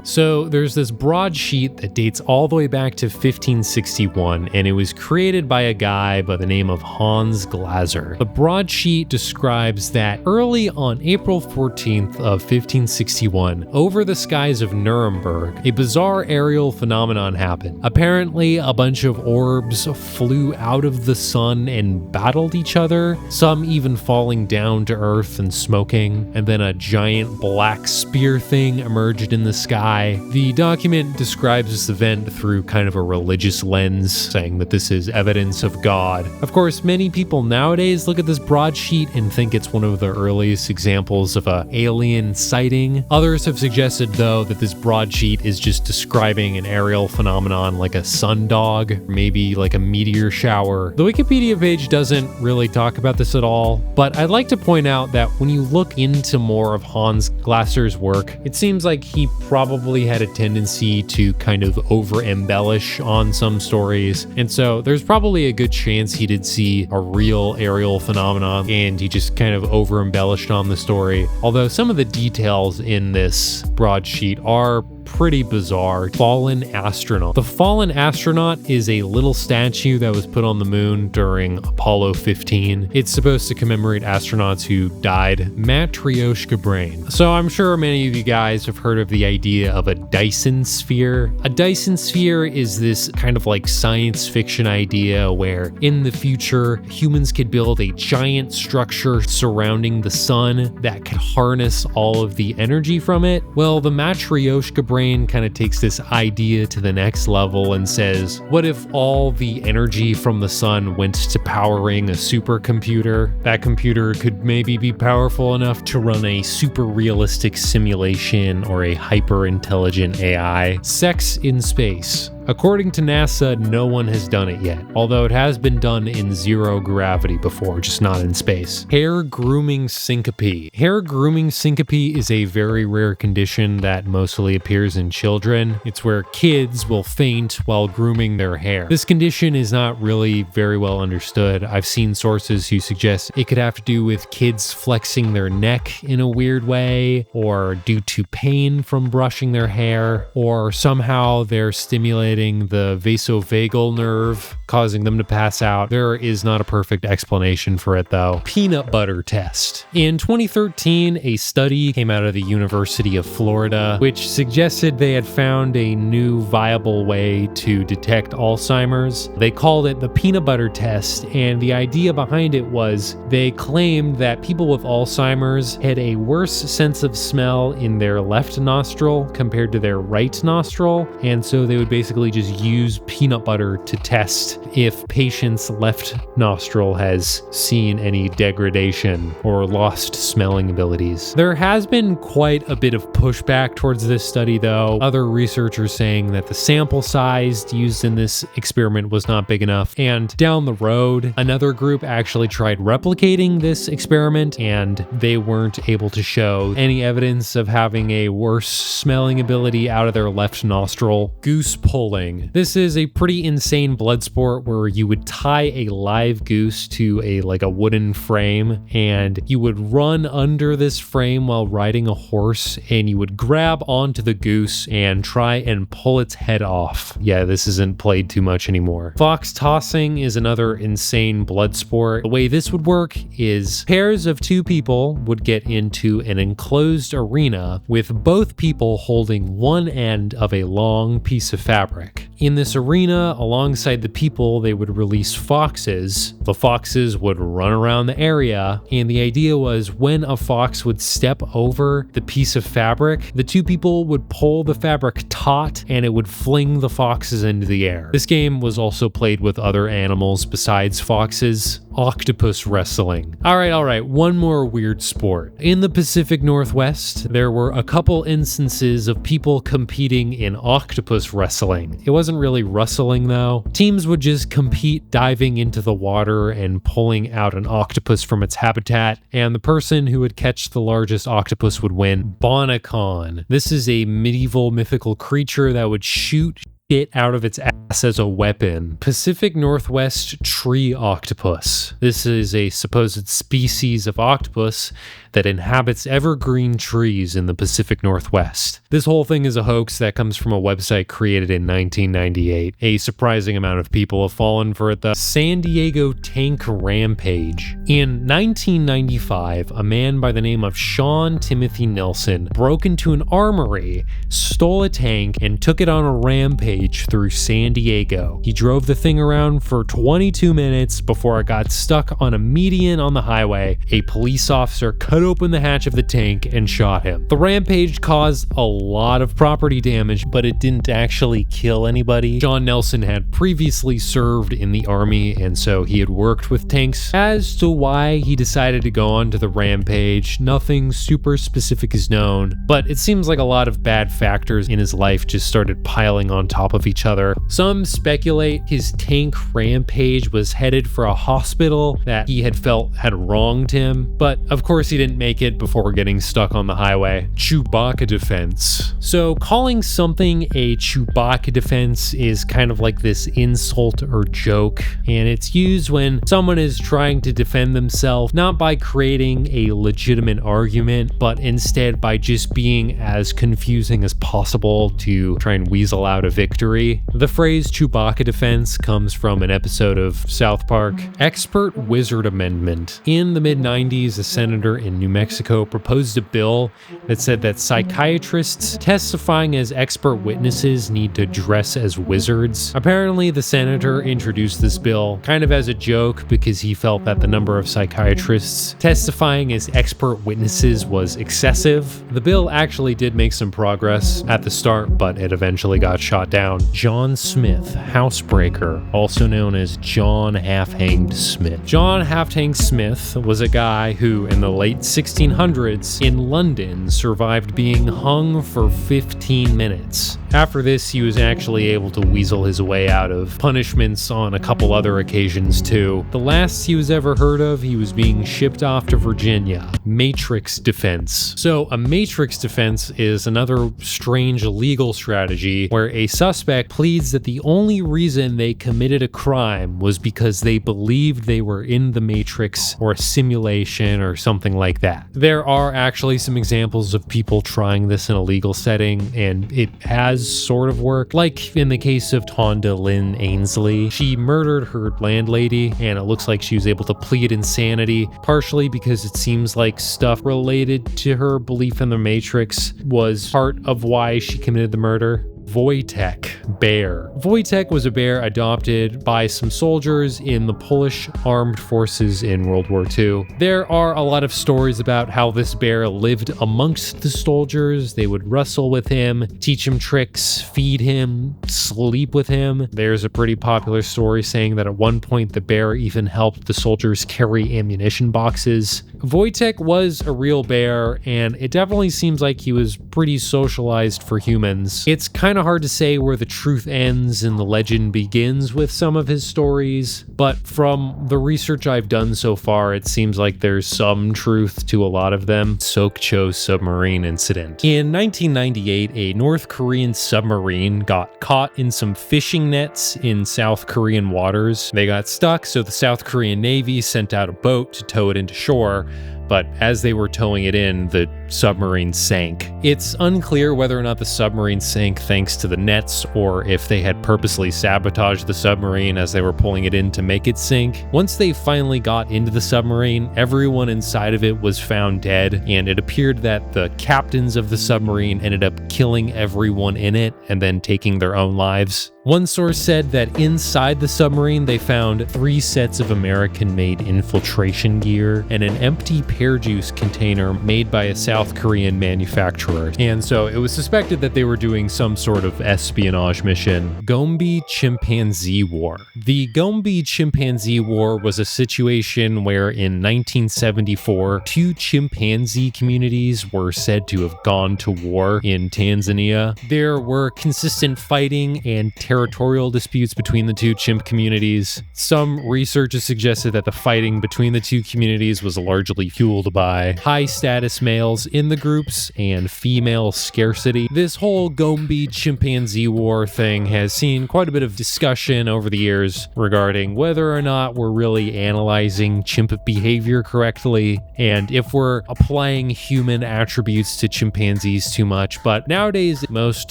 So there's this broadsheet that dates all the way back to 1561, and it was created by a guy by the name of Hans Glaser. The broadsheet describes that early on April 14th of 1561, over the skies of Nuremberg, a bizarre aerial phenomenon happened. Apparently, a bunch of orbs flew out of the sun and battled each other, some even falling down to Earth and smoking, and then a giant black spear thing emerged in the sky. The document describes this event through kind of a religious lens, saying that this is evidence of God. Of course, many people nowadays look at this broadsheet and think it's one of the earliest examples of an alien sighting. Others have suggested, though, that this broadsheet is just describing an aerial phenomenon like a sundog, or maybe like a meteor shower. The Wikipedia page doesn't really talk about this at all, but I'd like to point out that when you look into more of Hans Glaser's work, it seems like he probably had a tendency to kind of over-embellish on some stories, and so there's probably a good chance he did see a real aerial phenomenon and he just kind of over-embellished on the story. Although some of the details in this broadsheet are pretty bizarre. Fallen astronaut. The fallen astronaut is a little statue that was put on the moon during Apollo 15. It's supposed to commemorate astronauts who died. Matryoshka brain. So I'm sure many of you guys have heard of the idea of a Dyson sphere. A Dyson sphere is this kind of like science fiction idea where in the future humans could build a giant structure surrounding the sun that could harness all of the energy from it. Well, the Matryoshka brain kind of takes this idea to the next level and says, what if all the energy from the sun went to powering a supercomputer? That computer could maybe be powerful enough to run a super realistic simulation or a hyper intelligent AI. Sex in space. According to NASA, no one has done it yet, although it has been done in zero gravity before, just not in space. Hair grooming syncope. Hair grooming syncope is a very rare condition that mostly appears in children. It's where kids will faint while grooming their hair. This condition is not really very well understood. I've seen sources who suggest it could have to do with kids flexing their neck in a weird way, or due to pain from brushing their hair, or somehow they're stimulating the vasovagal nerve, causing them to pass out. There is not a perfect explanation for it though. Peanut butter test. In 2013, a study came out of the University of Florida, which suggested they had found a new viable way to detect Alzheimer's. They called it the peanut butter test, and the idea behind it was they claimed that people with Alzheimer's had a worse sense of smell in their left nostril compared to their right nostril, and so they would basically just use peanut butter to test if patients' left nostril has seen any degradation or lost smelling abilities. There has been quite a bit of pushback towards this study though. Other researchers saying that the sample size used in this experiment was not big enough, and down the road, another group actually tried replicating this experiment and they weren't able to show any evidence of having a worse smelling ability out of their left nostril. Goose pulling. This is a pretty insane blood sport where you would tie a live goose to a wooden frame, and you would run under this frame while riding a horse, and you would grab onto the goose and try and pull its head off. Yeah, this isn't played too much anymore. Fox tossing is another insane blood sport. The way this would work is pairs of two people would get into an enclosed arena with both people holding one end of a long piece of fabric. In this arena, alongside the people, they would release foxes. The foxes would run around the area, and the idea was when a fox would step over the piece of fabric, the two people would pull the fabric taut and it would fling the foxes into the air. This game was also played with other animals besides foxes. Octopus wrestling. All right, one more weird sport. In the Pacific Northwest, there were a couple instances of people competing in octopus wrestling. It wasn't really wrestling though. Teams would just compete diving into the water and pulling out an octopus from its habitat, and the person who would catch the largest octopus would win. Bonacon. This is a medieval mythical creature that would shoot it out of its ass as a weapon. Pacific Northwest tree octopus. This is a supposed species of octopus that inhabits evergreen trees in the Pacific Northwest. This whole thing is a hoax that comes from a website created in 1998. A surprising amount of people have fallen for it though. San Diego tank rampage. In 1995, a man by the name of Sean Timothy Nelson broke into an armory, stole a tank, and took it on a rampage through San Diego. He drove the thing around for 22 minutes before it got stuck on a median on the highway. A police officer cut open the hatch of the tank and shot him. The rampage caused a lot of property damage, but it didn't actually kill anybody. Sean Nelson had previously served in the army, and so he had worked with tanks. As to why he decided to go on to the rampage, nothing super specific is known, but it seems like a lot of bad factors in his life just started piling on top of each other. Some speculate his tank rampage was headed for a hospital that he had felt had wronged him, but of course he didn't make it before getting stuck on the highway. Chewbacca defense. So calling something a Chewbacca defense is kind of like this insult or joke, and it's used when someone is trying to defend themselves not by creating a legitimate argument, but instead by just being as confusing as possible to try and weasel out a victory. The phrase Chewbacca defense comes from an episode of South Park. Expert wizard amendment. In the mid-90s, a senator in New Mexico proposed a bill that said that psychiatrists testifying as expert witnesses need to dress as wizards. Apparently, the senator introduced this bill kind of as a joke because he felt that the number of psychiatrists testifying as expert witnesses was excessive. The bill actually did make some progress at the start, but it eventually got shot down. John Smith, housebreaker, also known as John Half-Hanged Smith. John Half-Hanged Smith was a guy who, in the late 1600s in London, survived being hung for 15 minutes. After this, he was actually able to weasel his way out of punishments on a couple other occasions too. The last he was ever heard of, he was being shipped off to Virginia. Matrix defense. So a matrix defense is another strange legal strategy where a suspect pleads that the only reason they committed a crime was because they believed they were in the matrix or a simulation or something like that. There are actually some examples of people trying this in a legal setting, and it has sort of worked. Like in the case of Tonda Lynn Ainsley, she murdered her landlady, and it looks like she was able to plead insanity, partially because it seems like stuff related to her belief in the Matrix was part of why she committed the murder. Voytech bear. Voytech was a bear adopted by some soldiers in the Polish armed forces in World War II. There are a lot of stories about how this bear lived amongst the soldiers. They would wrestle with him, teach him tricks, feed him, sleep with him. There's a pretty popular story saying that at one point the bear even helped the soldiers carry ammunition boxes. Voytech was a real bear, and it definitely seems like he was pretty socialized for humans. It's kind of hard to say where the truth ends and the legend begins with some of his stories, but from the research I've done so far, it seems like there's some truth to a lot of them. Sokcho submarine incident. In 1998, a North Korean submarine got caught in some fishing nets in South Korean waters. They got stuck, so the South Korean Navy sent out a boat to tow it into shore. But as they were towing it in, the submarine sank. It's unclear whether or not the submarine sank thanks to the nets or if they had purposely sabotaged the submarine as they were pulling it in to make it sink. Once they finally got into the submarine, everyone inside of it was found dead, and it appeared that the captains of the submarine ended up killing everyone in it and then taking their own lives. One source said that inside the submarine they found 3 sets of American-made infiltration gear and an empty pear juice container made by a South Korean manufacturer. And so it was suspected that they were doing some sort of espionage mission. Gombe Chimpanzee War. The Gombe Chimpanzee War was a situation where in 1974, 2 chimpanzee communities were said to have gone to war in Tanzania. There were consistent fighting and territorial disputes between the 2 chimp communities. Some research has suggested that the fighting between the 2 communities was largely fueled by high status males in the groups and female scarcity. This whole Gombe Chimpanzee War thing has seen quite a bit of discussion over the years regarding whether or not we're really analyzing chimp behavior correctly and if we're applying human attributes to chimpanzees too much. But nowadays, most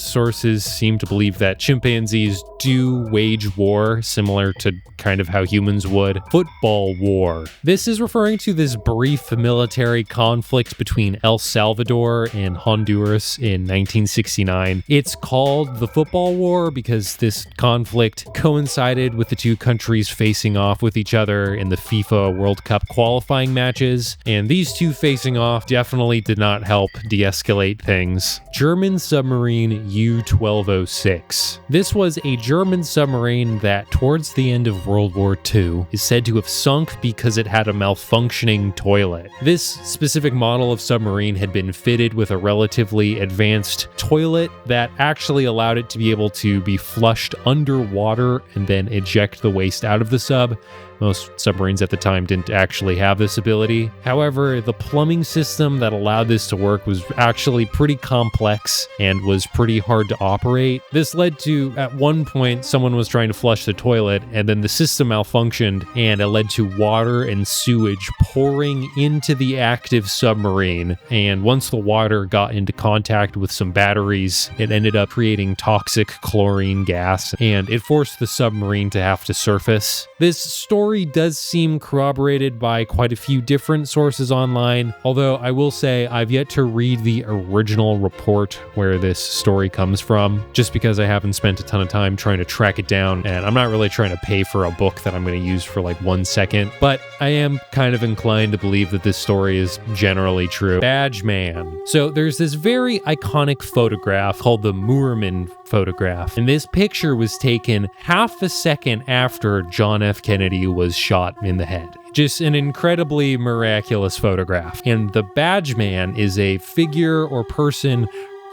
sources seem to believe that chimpanzees do wage war, similar to kind of how humans would. Football war. This is referring to this brief military conflict between El Salvador and Honduras in 1969. It's called the Football War because this conflict coincided with the 2 countries facing off with each other in the FIFA World Cup qualifying matches, and these 2 facing off definitely did not help de-escalate things. German submarine U-1206. This was a German submarine that, towards the end of World War II, is said to have sunk because it had a malfunctioning toilet. This specific model of submarine had been fitted with a relatively advanced toilet that actually allowed it to be able to be flushed underwater and then eject the waste out of the sub. Most submarines at the time didn't actually have this ability. However, the plumbing system that allowed this to work was actually pretty complex and was pretty hard to operate. This led to, at one point, someone was trying to flush the toilet, and then the system malfunctioned, and it led to water and sewage pouring into the active submarine. And once the water got into contact with some batteries, it ended up creating toxic chlorine gas, and it forced the submarine to have to surface. This story does seem corroborated by quite a few different sources online, although I will say I've yet to read the original report where this story comes from, just because I haven't spent a ton of time trying to track it down, and I'm not really trying to pay for a book that I'm going to use for like 1 second, but I am kind of inclined to believe that this story is generally true. Badge Man. So there's this very iconic photograph called the Moorman photograph, and this picture was taken half a second after John F. Kennedy was shot in the head. Just an incredibly miraculous photograph. And the Badge Man is a figure or person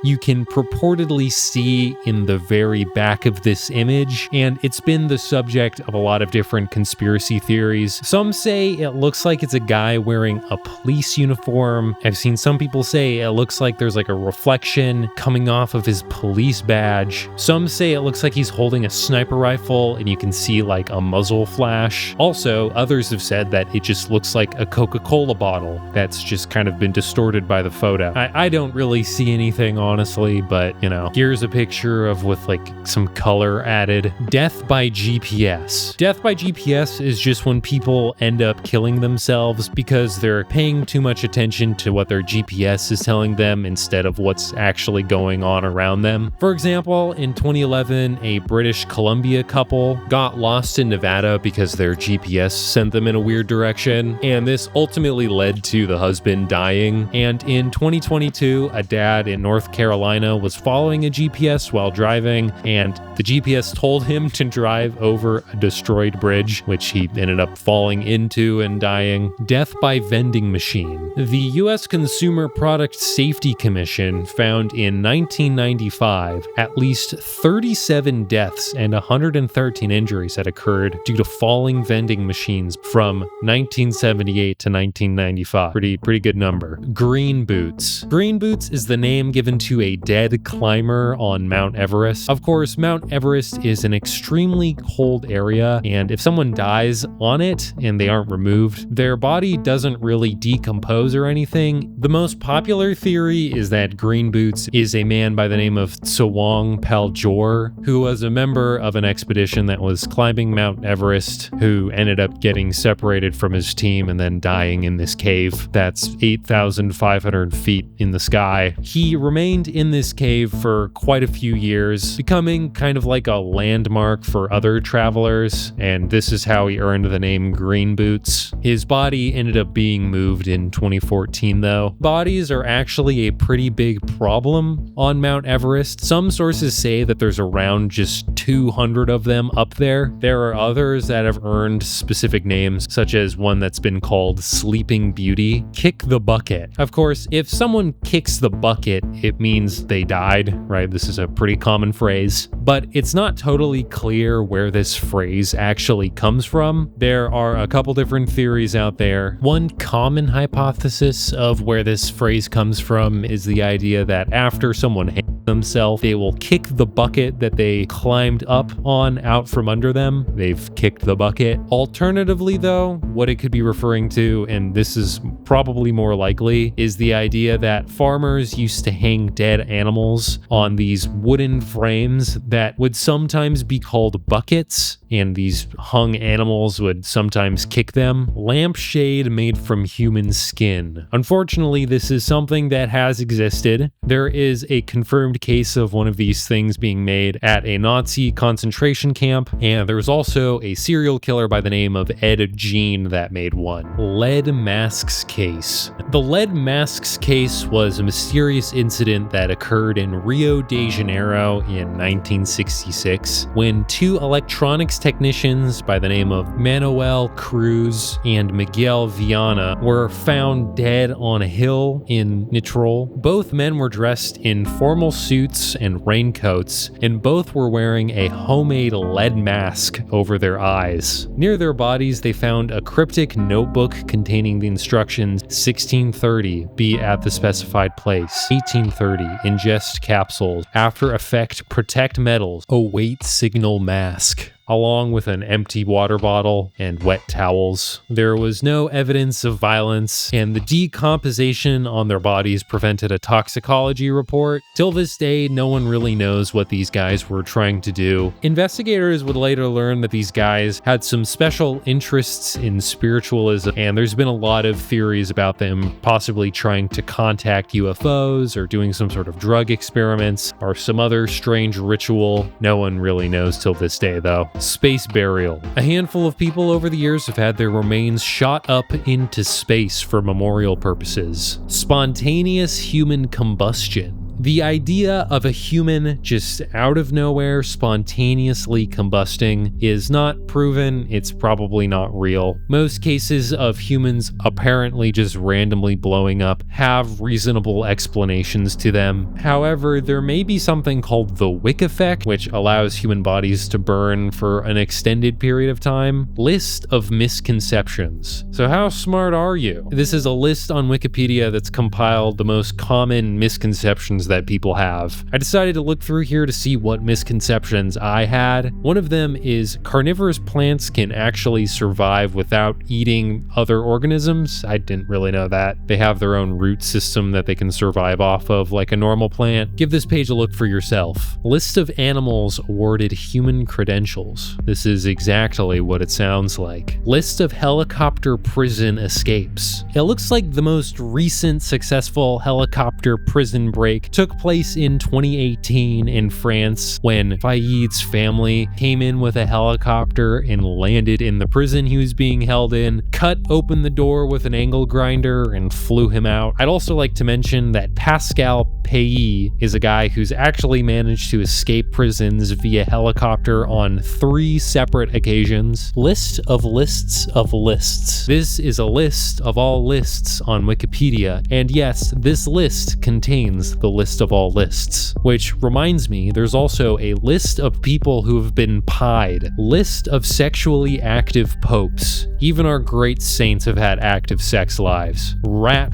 you can purportedly see in the very back of this image, and it's been the subject of a lot of different conspiracy theories. Some say it looks like it's a guy wearing a police uniform. I've seen some people say it looks like there's like a reflection coming off of his police badge. Some say it looks like he's holding a sniper rifle and you can see like a muzzle flash. Also, others have said that it just looks like a Coca-Cola bottle that's just kind of been distorted by the photo. I don't really see anything, honestly, but you know, here's a picture of with like some color added. Death by GPS. Death by GPS is just when people end up killing themselves because they're paying too much attention to what their GPS is telling them instead of what's actually going on around them. For example, in 2011, a British Columbia couple got lost in Nevada because their GPS sent them in a weird direction, and this ultimately led to the husband dying. And in 2022, a dad in North Carolina was following a GPS while driving, and the GPS told him to drive over a destroyed bridge, which he ended up falling into and dying. Death by vending machine. The U.S. Consumer Product Safety Commission found in 1995 at least 37 deaths and 113 injuries had occurred due to falling vending machines from 1978 to 1995. Pretty good number. Green boots. Green boots is the name given to a dead climber on Mount Everest. Of course, Mount Everest is an extremely cold area, and if someone dies on it and they aren't removed, their body doesn't really decompose or anything. The most popular theory is that Green Boots is a man by the name of Tsewang Paljor, who was a member of an expedition that was climbing Mount Everest, who ended up getting separated from his team and then dying in this cave that's 8,500 feet in the sky. He remained in this cave for quite a few years, becoming kind of like a landmark for other travelers, and this is how he earned the name Green Boots. His body ended up being moved in 2014 though. Bodies are actually a pretty big problem on Mount Everest. Some sources say that there's around just 200 of them up there. There are others that have earned specific names, such as one that's been called Sleeping Beauty. Kick the bucket. Of course, if someone kicks the bucket, it means they died, right? This is a pretty common phrase, but it's not totally clear where this phrase actually comes from. There are a couple different theories out there. One common hypothesis of where this phrase comes from is the idea that after someone hangs themselves, they will kick the bucket that they climbed up on out from under them. They've kicked the bucket. Alternatively, though, what it could be referring to, and this is probably more likely, is the idea that farmers used to hang dead animals on these wooden frames that would sometimes be called buckets, and these hung animals would sometimes kick them. Lampshade made from human skin. Unfortunately, this is something that has existed. There is a confirmed case of one of these things being made at a Nazi concentration camp, and there was also a serial killer by the name of Ed Gein that made one. Lead masks case. The lead masks case was a mysterious incident that occurred in Rio de Janeiro in 1966 when two electronics technicians by the name of Manuel Cruz and Miguel Viana were found dead on a hill in Nitrol. Both men were dressed in formal suits and raincoats, and both were wearing a homemade lead mask over their eyes. Near their bodies, they found a cryptic notebook containing the instructions 1630, be at the specified place. 1830, ingest capsules. After effect, protect metals. Await signal mask, along with an empty water bottle and wet towels. There was no evidence of violence, and the decomposition on their bodies prevented a toxicology report. Till this day, no one really knows what these guys were trying to do. Investigators would later learn that these guys had some special interests in spiritualism, and there's been a lot of theories about them possibly trying to contact UFOs or doing some sort of drug experiments or some other strange ritual. No one really knows till this day, though. Space burial. A handful of people over the years have had their remains shot up into space for memorial purposes. Spontaneous human combustion. The idea of a human just out of nowhere spontaneously combusting is not proven. It's probably not real. Most cases of humans apparently just randomly blowing up have reasonable explanations to them. However, there may be something called the wick effect, which allows human bodies to burn for an extended period of time. List of misconceptions. So how smart are you? This is a list on Wikipedia that's compiled the most common misconceptions that people have. I decided to look through here to see what misconceptions I had. One of them is carnivorous plants can actually survive without eating other organisms. I didn't really know that. They have their own root system that they can survive off of like a normal plant. Give this page a look for yourself. List of animals awarded human credentials. This is exactly what it sounds like. List of helicopter prison escapes. It looks like the most recent successful helicopter prison break took place in 2018 in France when Fayed's family came in with a helicopter and landed in the prison he was being held in, cut open the door with an angle grinder, and flew him out. I'd also like to mention that Pascal Payet is a guy who's actually managed to escape prisons via helicopter on 3 separate occasions. List of lists of lists. This is a list of all lists on Wikipedia, and yes, this list contains the list of all lists. Which reminds me, there's also a list of people who have been pied. List of sexually active popes. Even our great saints have had active sex lives. Rat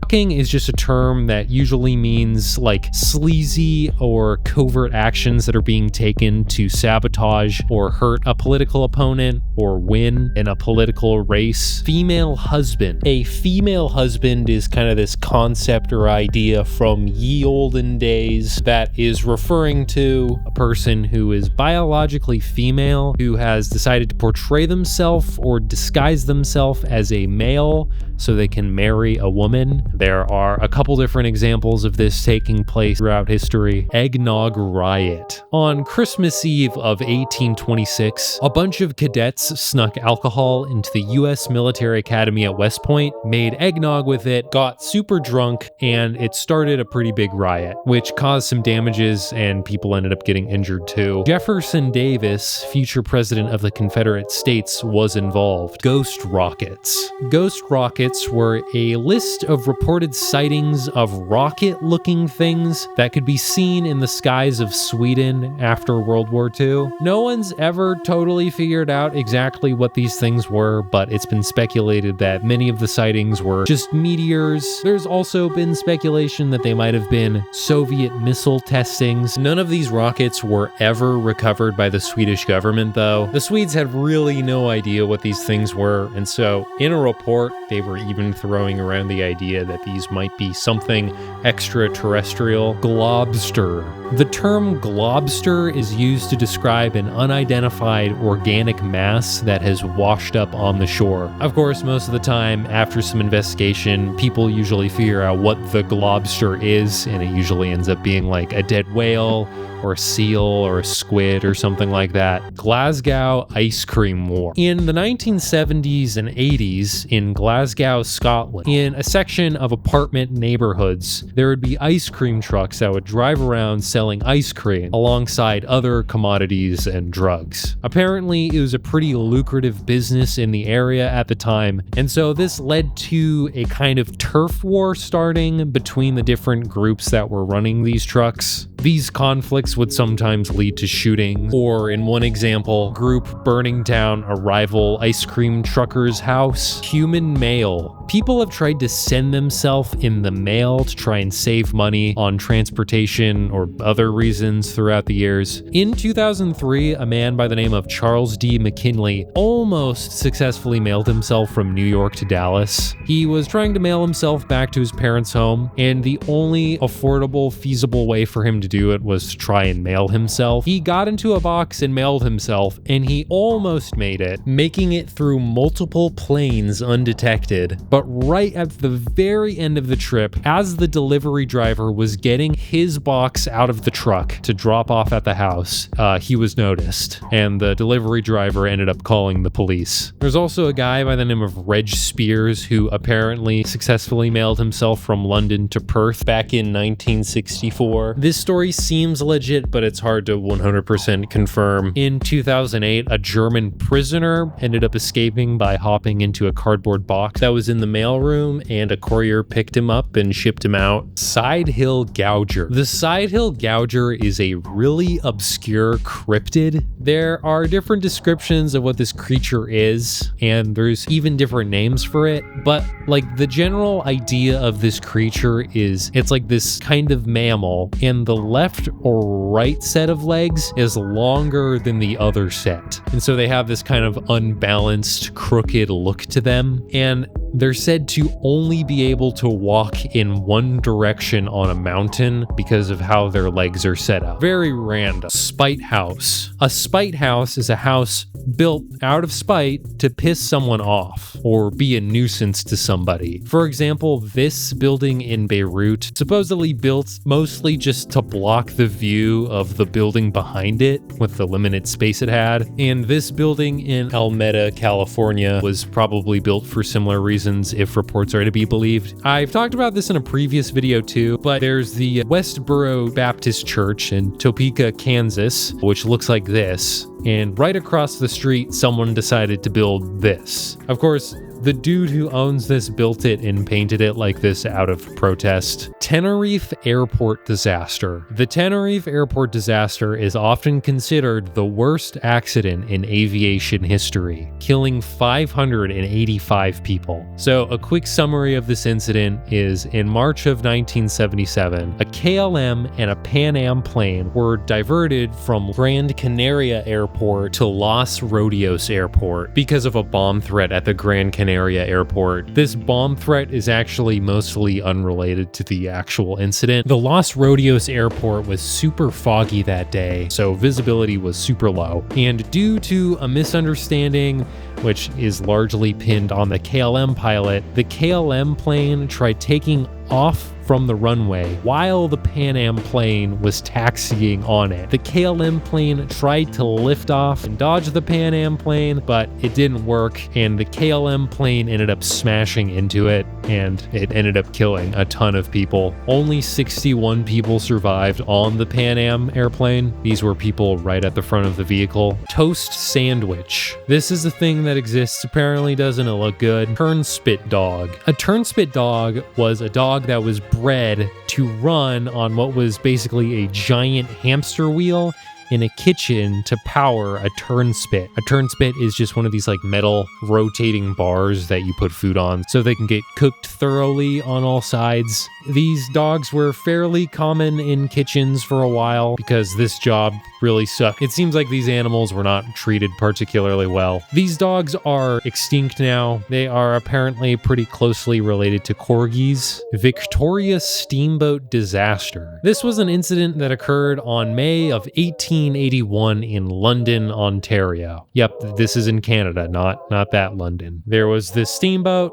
fucking is just a term that usually means like sleazy or covert actions that are being taken to sabotage or hurt a political opponent or win in a political race. Female husband. A female husband is kind of this concept or idea from ye olden days that is referring to a person who is biologically female who has decided to portray themselves or disguise themselves as a male so they can marry a woman. There are a couple different examples of this taking place throughout history. Eggnog riot. On Christmas Eve of 1826, a bunch of cadets snuck alcohol into the US military academy at West Point, made eggnog with it, got super drunk, and it started a pretty big riot, which caused some damages and people ended up getting injured too. Jefferson Davis, future president of the Confederate States, was involved. Ghost rockets. Ghost rockets were a list of reported sightings of rocket-looking things that could be seen in the skies of Sweden after World War II. No one's ever totally figured out exactly what these things were, but it's been speculated that many of the sightings were just meteors. There's also been speculation that they might have been Soviet missile testings. None of these rockets were ever recovered by the Swedish government, though. The Swedes had really no idea what these things were, and so in a report, they were even throwing around the idea that these might be something extraterrestrial. Globster. The term globster is used to describe an unidentified organic mass that has washed up on the shore. Of course, most of the time, after some investigation, people usually figure out what the globster is, and it usually ends up being like a dead whale, or a seal, or a squid, or something like that. Glasgow Ice Cream War. In the 1970s and 80s, in Glasgow, Scotland, in a section of apartment neighborhoods, there would be ice cream trucks that would drive around selling ice cream alongside other commodities and drugs. Apparently, it was a pretty lucrative business in the area at the time, and so this led to a kind of turf war starting between the different groups that were running these trucks. These conflicts would sometimes lead to shooting, or in one example, group burning down a rival ice cream trucker's house. Human mail. People have tried to send themselves in the mail to try and save money on transportation or other reasons throughout the years. In 2003, a man by the name of Charles D. McKinley almost successfully mailed himself from New York to Dallas. He was trying to mail himself back to his parents' home, and the only affordable, feasible way for him to to do it was to try and mail himself. He got into a box and mailed himself, and he almost made it, making it through multiple planes undetected. But right at the very end of the trip, as the delivery driver was getting his box out of the truck to drop off at the house, he was noticed, and the delivery driver ended up calling the police. There's also a guy by the name of Reg Spears who apparently successfully mailed himself from London to Perth back in 1964. This story seems legit, but it's hard to 100% confirm. In 2008, a German prisoner ended up escaping by hopping into a cardboard box that was in the mailroom, and a courier picked him up and shipped him out. Side Hill Gouger. The Side Hill Gouger is a really obscure cryptid. There are different descriptions of what this creature is, and there's even different names for it, but like the general idea of this creature is it's like this kind of mammal, and the left or right set of legs is longer than the other set. And so they have this kind of unbalanced, crooked look to them, and they're said to only be able to walk in one direction on a mountain because of how their legs are set up. Very random. Spite house. A spite house is a house built out of spite to piss someone off or be a nuisance to somebody. For example, this building in Beirut, supposedly built mostly just to block the view of the building behind it with the limited space it had. And this building in Alameda, California was probably built for similar reasons if reports are to be believed. I've talked about this in a previous video too, but there's the Westboro Baptist Church in Topeka, Kansas, which looks like this. And right across the street, someone decided to build this. Of course, the dude who owns this built it and painted it like this out of protest. Tenerife Airport Disaster. The Tenerife Airport disaster is often considered the worst accident in aviation history, killing 585 people. So a quick summary of this incident is in March of 1977, a KLM and a Pan Am plane were diverted from Gran Canaria Airport to Los Rodeos Airport because of a bomb threat at the Gran Canaria Airport. This bomb threat is actually mostly unrelated to the actual incident. The Los Rodeos Airport was super foggy that day, so visibility was super low. And due to a misunderstanding, which is largely pinned on the KLM pilot, the KLM plane tried taking off from the runway while the Pan Am plane was taxiing on it. The KLM plane tried to lift off and dodge the Pan Am plane, but it didn't work, and the KLM plane ended up smashing into it, and it ended up killing a ton of people. Only 61 people survived on the Pan Am airplane. These were people right at the front of the vehicle. Toast sandwich. This is a thing that exists, apparently doesn't look good. Turnspit dog. A turnspit dog was a dog that was bred to run on what was basically a giant hamster wheel in a kitchen to power a turnspit. A turnspit is just one of these like metal rotating bars that you put food on so they can get cooked thoroughly on all sides. These dogs were fairly common in kitchens for a while because this job really sucked. It seems like these animals were not treated particularly well. These dogs are extinct now. They are apparently pretty closely related to corgis. Victoria Steamboat Disaster. This was an incident that occurred on May of 1881 in London, Ontario. Yep, this is in Canada, not that London. There was this steamboat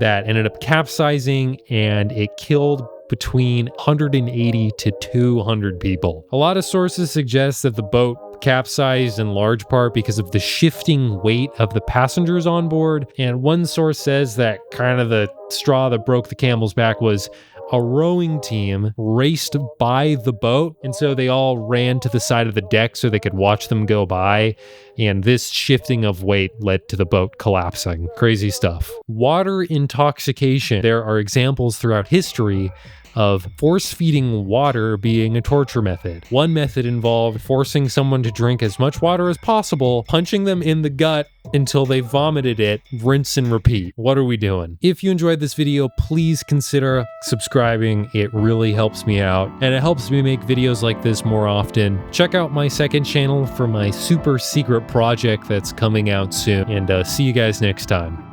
that ended up capsizing, and it killed between 180 to 200 people. A lot of sources suggest that the boat capsized in large part because of the shifting weight of the passengers on board, and one source says that kind of the straw that broke the camel's back was a rowing team raced by the boat, and so they all ran to the side of the deck so they could watch them go by, and this shifting of weight led to the boat collapsing. Crazy stuff. Water intoxication. There are examples throughout history of force-feeding water being a torture method. One method involved forcing someone to drink as much water as possible, punching them in the gut until they vomited it, rinse and repeat. What are we doing? If you enjoyed this video, please consider subscribing. It really helps me out, and it helps me make videos like this more often. Check out my second channel for my super secret project that's coming out soon, and see you guys next time.